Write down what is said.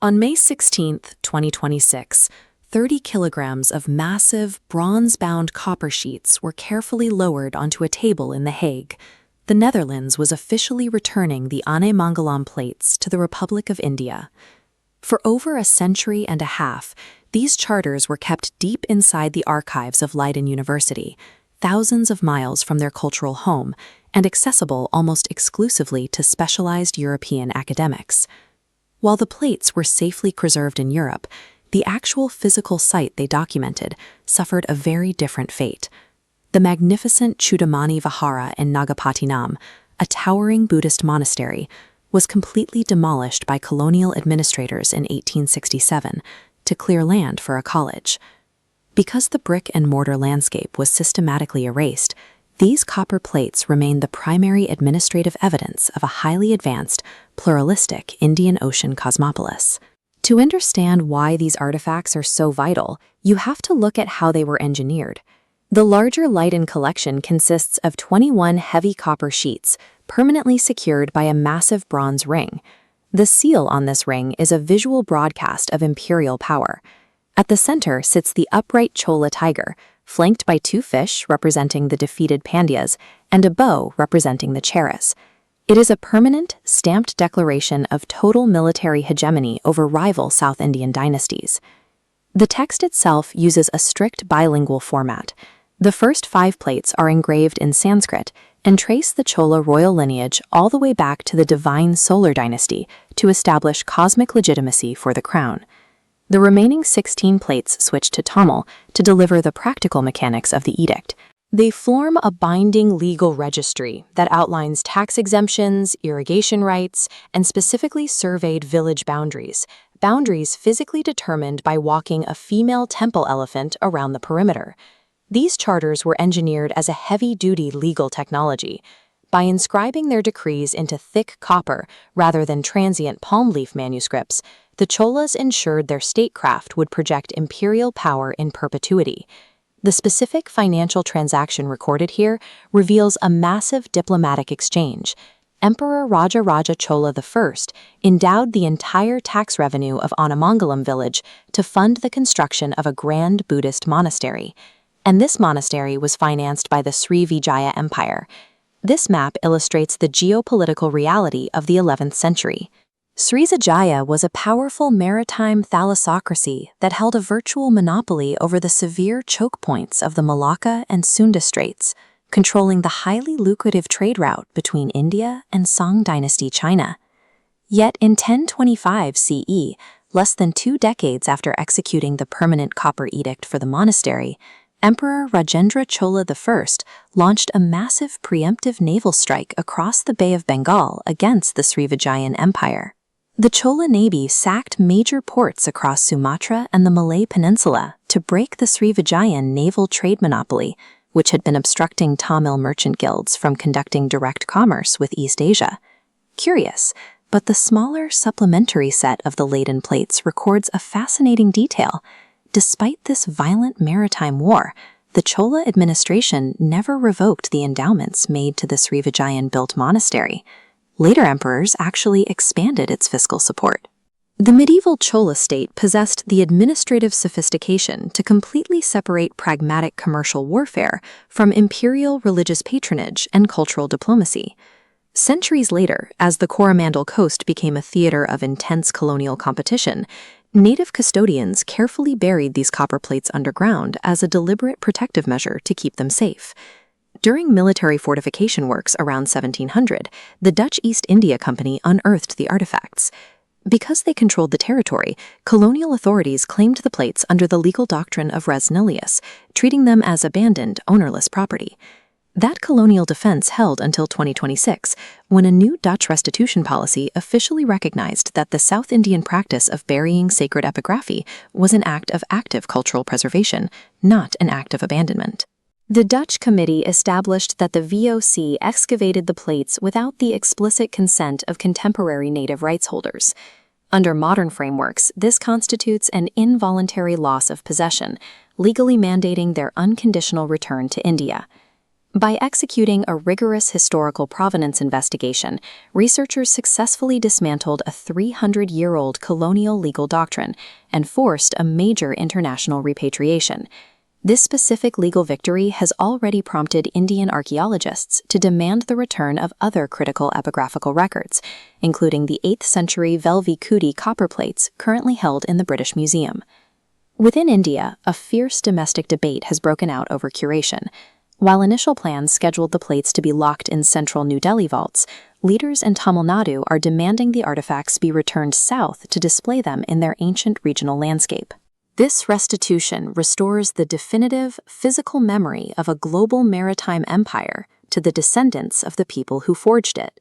On May 16, 2026, 30 kilograms of massive, bronze-bound copper sheets were carefully lowered onto a table in The Hague. The Netherlands was officially returning the Anaimangalam plates to the Republic of India. For over a century and a half, these charters were kept deep inside the archives of Leiden University, thousands of miles from their cultural home, and accessible almost exclusively to specialized European academics. While the plates were safely preserved in Europe, the actual physical site they documented suffered a very different fate. The magnificent Chudamani Vihara in Nagapattinam, a towering Buddhist monastery, was completely demolished by colonial administrators in 1867 to clear land for a college. Because the brick and mortar landscape was systematically erased, these copper plates remain the primary administrative evidence of a highly advanced, pluralistic Indian Ocean cosmopolis. To understand why these artifacts are so vital, you have to look at how they were engineered. The larger Leiden collection consists of 21 heavy copper sheets, permanently secured by a massive bronze ring. The seal on this ring is a visual broadcast of imperial power. At the center sits the upright Chola tiger, flanked by two fish representing the defeated Pandyas and a bow representing the Cheras. It is a permanent, stamped declaration of total military hegemony over rival South Indian dynasties. The text itself uses a strict bilingual format. The first 5 plates are engraved in Sanskrit and trace the Chola royal lineage all the way back to the divine solar dynasty to establish cosmic legitimacy for the crown. The remaining 16 plates switch to Tamil to deliver the practical mechanics of the edict. They form a binding legal registry that outlines tax exemptions, irrigation rights, and specifically surveyed village boundaries physically determined by walking a female temple elephant around the perimeter. These charters were engineered as a heavy-duty legal technology. By inscribing their decrees into thick copper rather than transient palm leaf manuscripts, the Cholas ensured their statecraft would project imperial power in perpetuity. The specific financial transaction recorded here reveals a massive diplomatic exchange. Emperor Rajaraja Chola I endowed the entire tax revenue of Anaimangalam village to fund the construction of a grand Buddhist monastery. And this monastery was financed by the Srivijaya Empire. This map illustrates the geopolitical reality of the 11th century. Srivijaya was a powerful maritime thalassocracy that held a virtual monopoly over the severe choke points of the Malacca and Sunda Straits, controlling the highly lucrative trade route between India and Song dynasty China. Yet in 1025 CE, less than 2 decades after executing the permanent copper edict for the monastery, Emperor Rajendra Chola I launched a massive preemptive naval strike across the Bay of Bengal against the Srivijayan Empire. The Chola Navy sacked major ports across Sumatra and the Malay Peninsula to break the Srivijayan naval trade monopoly, which had been obstructing Tamil merchant guilds from conducting direct commerce with East Asia. Curious, but the smaller supplementary set of the Leiden plates records a fascinating detail. Despite this violent maritime war, the Chola administration never revoked the endowments made to the Srivijayan-built monastery. Later emperors actually expanded its fiscal support. The medieval Chola state possessed the administrative sophistication to completely separate pragmatic commercial warfare from imperial religious patronage and cultural diplomacy. Centuries later, as the Coromandel coast became a theater of intense colonial competition, native custodians carefully buried these copper plates underground as a deliberate protective measure to keep them safe. During military fortification works around 1700, the Dutch East India Company unearthed the artifacts. Because they controlled the territory, colonial authorities claimed the plates under the legal doctrine of res nullius, treating them as abandoned, ownerless property. That colonial defense held until 2026, when a new Dutch restitution policy officially recognized that the South Indian practice of burying sacred epigraphy was an act of active cultural preservation, not an act of abandonment. The Dutch committee established that the VOC excavated the plates without the explicit consent of contemporary native rights holders. Under modern frameworks, this constitutes an involuntary loss of possession, legally mandating their unconditional return to India. By executing a rigorous historical provenance investigation, researchers successfully dismantled a 300-year-old colonial legal doctrine and forced a major international repatriation. This specific legal victory has already prompted Indian archaeologists to demand the return of other critical epigraphical records, including the 8th century Velvi-Kuti copper plates currently held in the British Museum. Within India, a fierce domestic debate has broken out over curation. While initial plans scheduled the plates to be locked in central New Delhi vaults, leaders in Tamil Nadu are demanding the artifacts be returned south to display them in their ancient regional landscape. This restitution restores the definitive, physical memory of a global maritime empire to the descendants of the people who forged it.